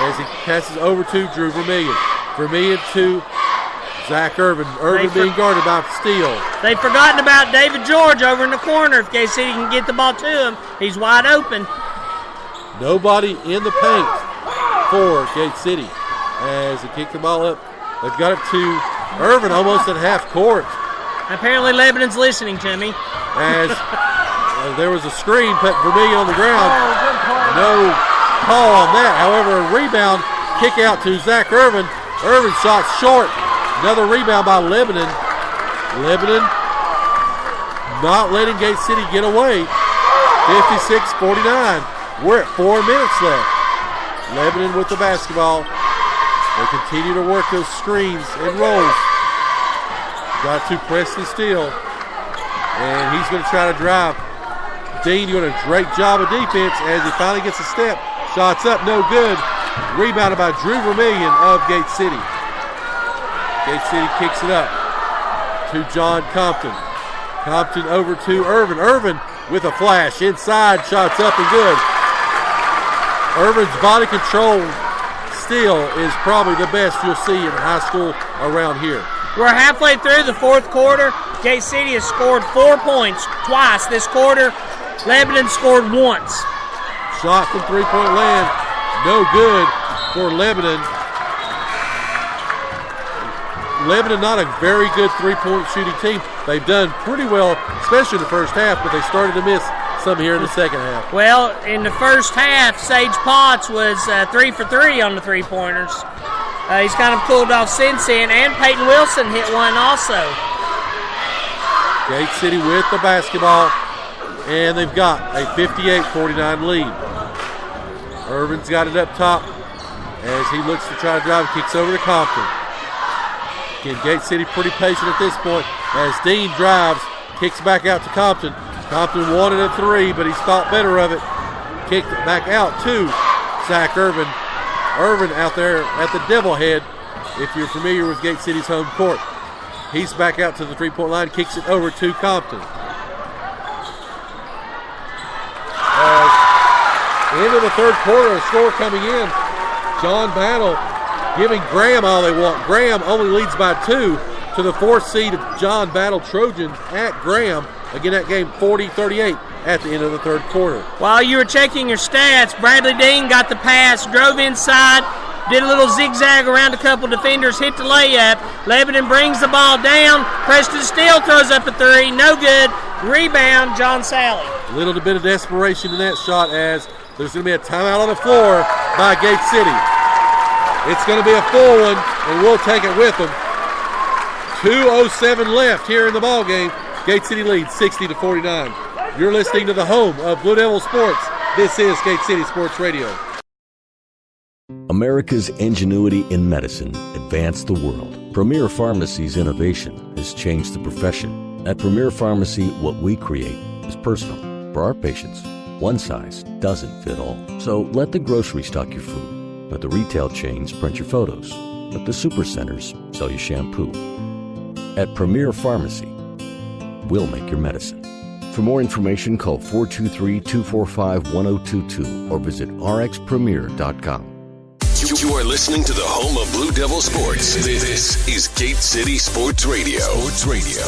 as he passes over to Drew Vermillion. Vermillion to Zach Irvin. Irvin being guarded by Steele. They've forgotten about David George over in the corner. If Gate City can get the ball to him, he's wide open. Nobody in the paint for Gate City as they kick the ball up. They've got it to Irvin almost at half court. Apparently Lebanon's listening to me. As there was a screen, put Vermillion on the ground. No call on that. However, a rebound, kick out to Zach Irvin. Irvin shot short. Another rebound by Lebanon. Lebanon not letting Gate City get away. 56-49. We're at 4 minutes left. Lebanon with the basketball. They continue to work those screens and rolls. Got to Preston Steele. And he's going to try to drive. Dean doing a great job of defense as he finally gets a step. Shots up, no good. Rebounded by Drew Vermillion of Gate City. Gate City kicks it up to John Compton. Compton over to Irvin. Irvin with a flash. Inside, shots up and good. Irvin's body control still is probably the best you'll see in high school around here. We're halfway through the fourth quarter. Gate City has scored 4 points twice this quarter. Lebanon scored once. Shot from three-point land. No good for Lebanon. Lebanon not a very good three-point shooting team. They've done pretty well, especially in the first half, but they started to miss some here in the second half. Well, in the first half, Sage Potts was 3 for 3 on the three-pointers. He's kind of cooled off since then, and Peyton Wilson hit one also. Gate City with the basketball, and they've got a 58-49 lead. Irvin's got it up top as he looks to try to drive, kicks over to Compton. Again, Gate City pretty patient at this point as Dean drives, kicks back out to Compton. Compton wanted a three, but he's thought better of it. Kicked it back out to Zach Irvin. Irvin out there at the Devil Head, if you're familiar with Gate City's home court. He's back out to the three-point line, kicks it over to Compton. End of the third quarter, a score coming in. John Battle giving Graham all they want. Graham only leads by 2 to the 4th seed John Battle Trojan at Graham. Again, that game 40-38 at the end of the third quarter. While you were checking your stats, Bradley Dean got the pass, drove inside, did a little zigzag around a couple defenders, hit the layup. Lebanon brings the ball down. Preston Steele throws up a three, no good. Rebound, John Sally. A little bit of desperation in that shot as there's going to be a timeout on the floor by Gate City. It's going to be a full one, and we'll take it with them. 2:07 left here in the ball game. Gate City leads 60-49. You're listening to the home of Blue Devil Sports. This is Gate City Sports Radio. America's ingenuity in medicine advanced the world. Premier Pharmacy's innovation has changed the profession. At Premier Pharmacy, what we create is personal. For our patients, one size doesn't fit all. So let the grocery stock your food. Let the retail chains print your photos. Let the supercenters sell you shampoo. At Premier Pharmacy, we'll make your medicine. For more information, call 423-245-1022 or visit rxpremier.com. You are listening to the home of Blue Devil Sports. This is Gate City Sports Radio. Sports Radio.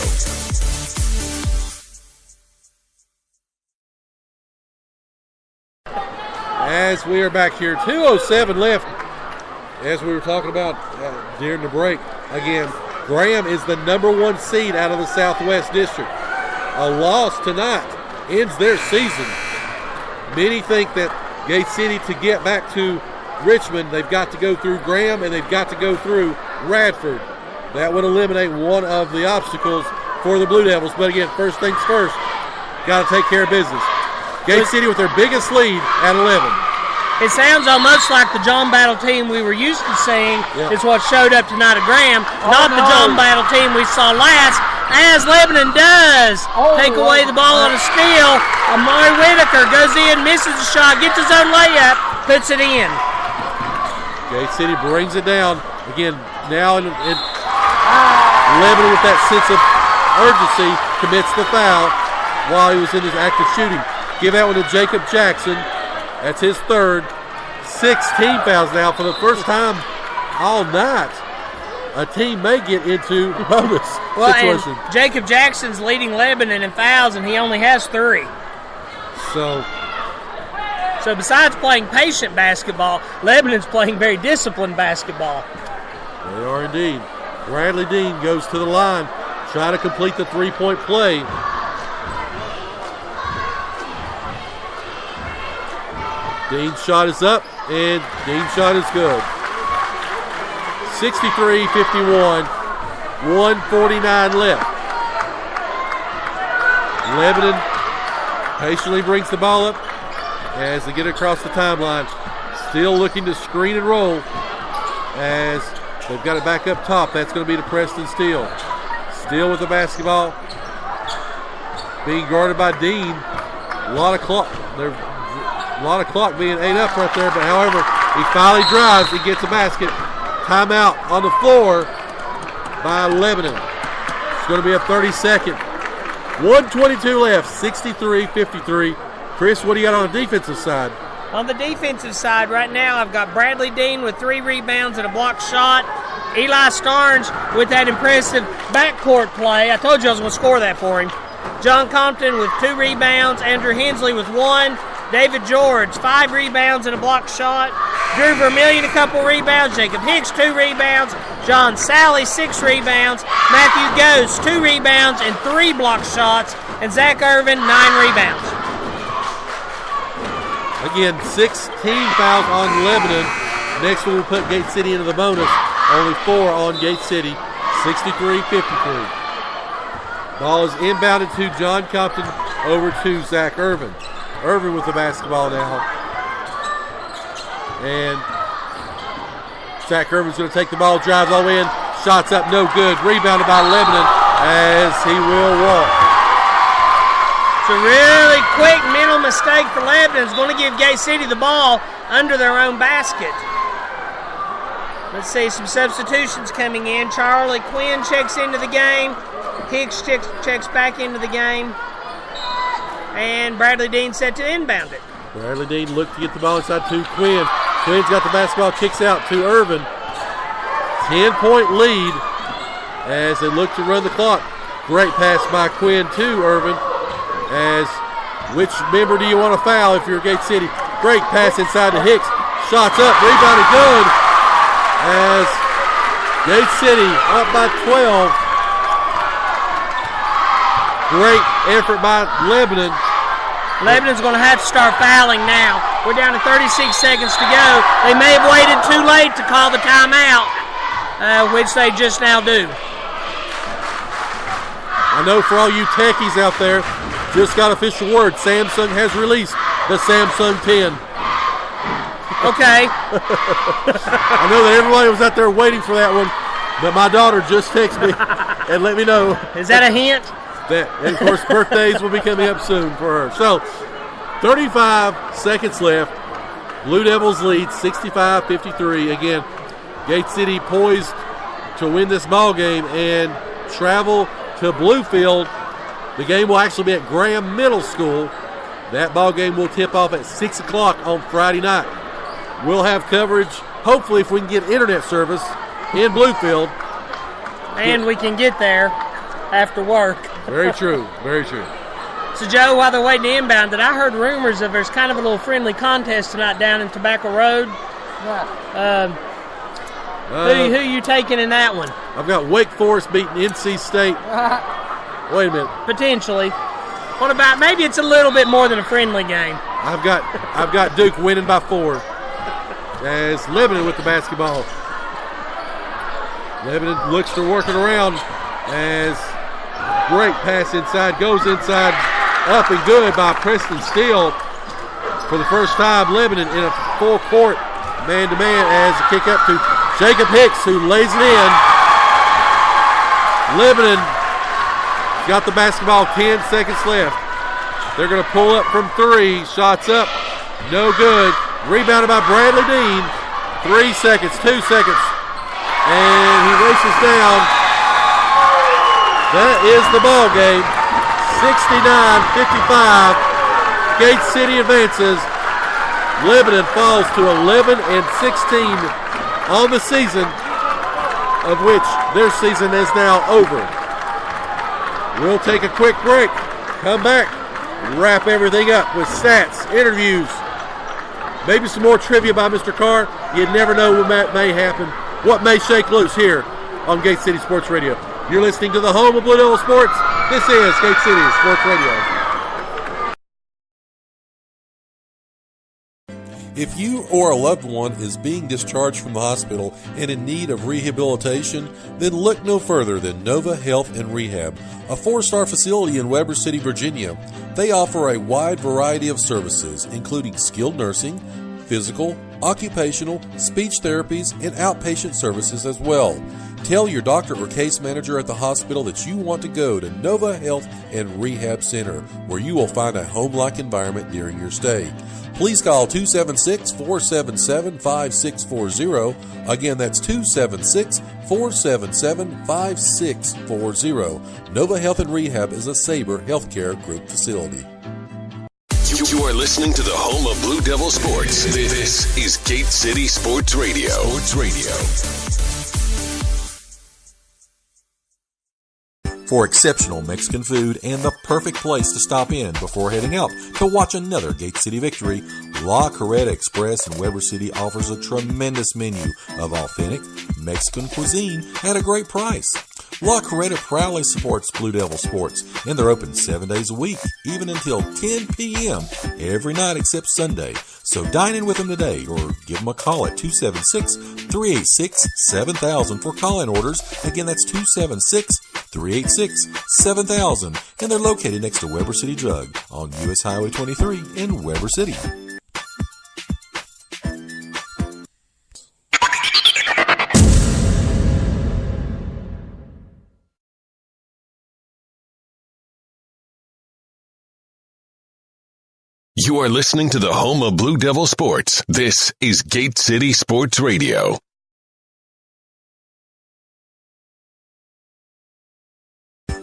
As we are back here, 2:07 left. As we were talking about during the break, again, Graham is the #1 seed out of the Southwest District. A loss tonight ends their season. Many think that Gate City, to get back to Richmond, they've got to go through Graham and they've got to go through Radford. That would eliminate one of the obstacles for the Blue Devils. But again, first things first, got to take care of business. Gate City with their biggest lead at 11. It sounds almost like the John Battle team we were used to seeing is what showed up tonight at Graham, not the John Battle team we saw last, as Lebanon does take away the ball on a steal. Amari Whitaker goes in, misses the shot, gets his own layup, puts it in. Gate City brings it down. Again, now in Lebanon with that sense of urgency, commits the foul while he was in his active shooting. Give that one to Jacob Jackson. That's his third. team fouls now. For the first time all night, a team may get into bonus situation. And Jacob Jackson's leading Lebanon in fouls, and he only has 3. So besides playing patient basketball, Lebanon's playing very disciplined basketball. They are indeed. Bradley Dean goes to the line, trying to complete the three-point play. Dean's shot is up, and Dean's shot is good. 63-51, 1:49 left. Lebanon patiently brings the ball up as they get across the timeline. Still looking to screen and roll as they've got it back up top. That's going to be to Preston Steele. Steele with the basketball. Being guarded by Dean. A lot of clock being ate up right there, but however, he finally drives. He gets a basket. Timeout on the floor by Lebanon. It's going to be a 30-second. 1:22 left, 63-53. Chris, what do you got on the defensive side? On the defensive side right now, I've got Bradley Dean with 3 rebounds and a blocked shot. Eli Starnes with that impressive backcourt play. I told you I was going to score that for him. John Compton with 2 rebounds. Andrew Hensley with 1. David George, 5 rebounds and a blocked shot. Drew Vermillion, a couple rebounds. Jacob Hicks, 2 rebounds. John Sally, 6 rebounds. Matthew Ghost, 2 rebounds and 3 blocked shots. And Zach Irvin, 9 rebounds. Again, 16 fouls on Lebanon. Next one will put Gate City into the bonus. Only 4 on Gate City. 63-53. Ball is inbounded to John Compton, over to Zach Irvin. Irvin with the basketball now. And Zach Irvin's going to take the ball, drives all in, shots up, no good. Rebounded by Lebanon as he will walk. It's a really quick mental mistake for Lebanon. It's going to give Gate City the ball under their own basket. Let's see, some substitutions coming in. Charlie Quinn checks into the game. Hicks checks back into the game. And Bradley Dean set to inbound it. Bradley Dean looked to get the ball inside to Quinn. Quinn's got the basketball, kicks out to Irvin. 10-point lead as they look to run the clock. Great pass by Quinn to Irvin. As which member do you want to foul if you're Gate City? Great pass inside to Hicks. Shots up, rebounded good. As Gate City up by 12. Great effort by Lebanon. Lebanon's going to have to start fouling now. We're down to 36 seconds to go. They may have waited too late to call the timeout, which they just now do. I know for all you techies out there, just got official word. Samsung has released the Samsung 10. Okay. I know that everybody was out there waiting for that one, but my daughter just texted me and let me know. Is that a hint? That, and of course, birthdays will be coming up soon for her. So, 35 seconds left. Blue Devils lead 65-53. Again, Gate City poised to win this ball game and travel to Bluefield. The game will actually be at Graham Middle School. That ball game will tip off at 6 o'clock on Friday night. We'll have coverage, hopefully, if we can get internet service in Bluefield. And we can get there after work. Very true, very true. So, Joe, while they're waiting to inbound, I heard rumors of there's kind of a little friendly contest tonight down in Tobacco Road. Who you taking in that one? I've got Wake Forest beating NC State. Wait a minute. Potentially. What about, maybe it's a little bit more than a friendly game. I've got Duke winning by 4. As Lebanon with the basketball. Lebanon looks to work it around as great pass inside, goes inside, up and good by Preston Steele. For the first time, Lebanon in a full court man-to-man as a kick up to Jacob Hicks, who lays it in. Lebanon got the basketball, 10 seconds left. They're going to pull up from 3, shots up, no good. Rebounded by Bradley Dean. 3 seconds, 2 seconds. And he races down. That is the ball game. 69-55. Gate City advances. Lebanon falls to 11-16 on the season, of which their season is now over. We'll take a quick break, come back, wrap everything up with stats, interviews, maybe some more trivia by Mr. Carr. You never know what may happen, what may shake loose here on Gate City Sports Radio. You're listening to the home of Blue Devil Sports. This is Gate City Sports Radio. If you or a loved one is being discharged from the hospital and in need of rehabilitation, then look no further than Nova Health and Rehab, a 4-star facility in Weber City, Virginia. They offer a wide variety of services, including skilled nursing, physical, occupational, speech therapies, and outpatient services as well. Tell your doctor or case manager at the hospital that you want to go to Nova Health and Rehab Center, where you will find a home-like environment during your stay. Please call 276-477-5640. Again, that's 276-477-5640. Nova Health and Rehab is a Sabre Healthcare Group facility. You are listening to the home of Blue Devil Sports. This is Gate City Sports Radio. For exceptional Mexican food and the perfect place to stop in before heading out to watch another Gate City victory, La Carreta Express in Weber City offers a tremendous menu of authentic Mexican cuisine at a great price. La Carreta proudly supports Blue Devil Sports, and they're open 7 days a week, even until 10 p.m. every night except Sunday. So dine in with them today or give them a call at 276-386-7000 for call-in orders. Again, that's 276-386-7000, and they're located next to Weber City Drug on U.S. Highway 23 in Weber City. You are listening to the home of Blue Devil Sports. This is Gate City Sports Radio.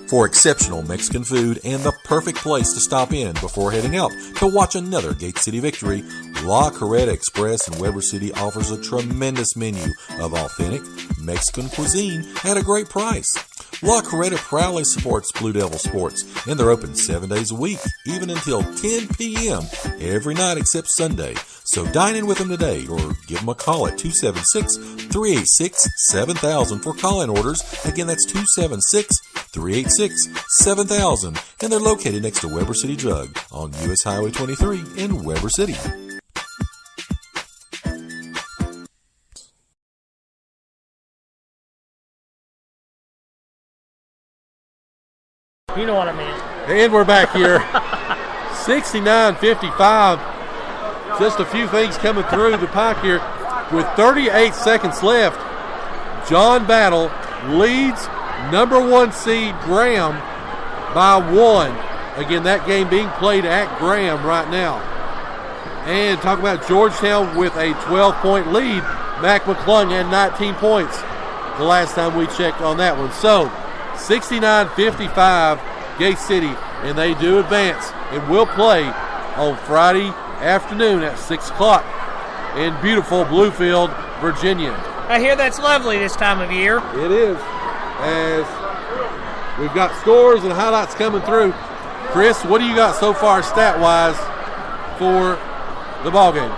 For exceptional Mexican food and the perfect place to stop in before heading out to watch another Gate City victory, La Carreta Express in Weber City offers a tremendous menu of authentic Mexican cuisine at a great price. La Carreta proudly supports Blue Devil Sports, and they're open 7 days a week, even until 10 p.m. every night except Sunday. So dine in with them today or give them a call at 276-386-7000 for call-in orders. Again, that's 276-386-7000, and they're located next to Weber City Drug on U.S. Highway 23 in Weber City. You know what I mean. And we're back here. 69-55. Just a few things coming through the pike here. With 38 seconds left, John Battle leads number 1 seed Graham by 1. Again, that game being played at Graham right now. And talk about Georgetown with a 12-point lead. Mac McClung had 19 points the last time we checked on that one. So 69-55 Gate City, and they do advance and will play on Friday afternoon at 6 o'clock in beautiful Bluefield, Virginia. I hear that's lovely this time of year. It is, as we've got scores and highlights coming through. Chris, what do you got so far stat-wise for the ballgame?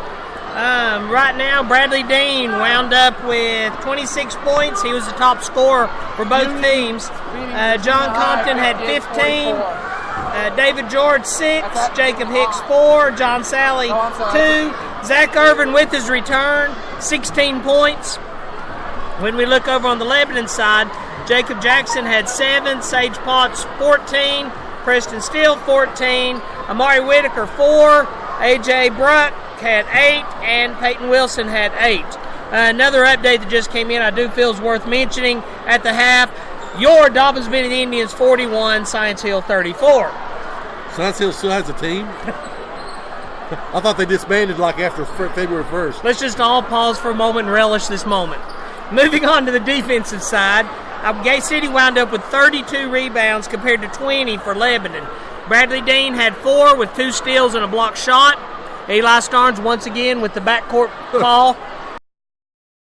Right now, Bradley Dean wound up with 26 points. He was the top scorer for both teams. John Compton had 15. David George 6. Jacob Hicks 4. John Sally 2. Zach Irvin with his return, 16 points. When we look over on the Lebanon side, Jacob Jackson had 7. Sage Potts 14. Preston Steele 14. Amari Whitaker 4. A.J. Bruck had 8, and Peyton Wilson had 8. Another update that just came in I do feel is worth mentioning at the half. Your Dobbins Benedict Indians 41, Science Hill 34. Science Hill still has a team? I thought they disbanded like after February 1st. Let's just all pause for a moment and relish this moment. Moving on to the defensive side, Gate City wound up with 32 rebounds compared to 20 for Lebanon. Bradley Dean had 4 with 2 steals and a block shot. Eli Starnes once again with the backcourt call.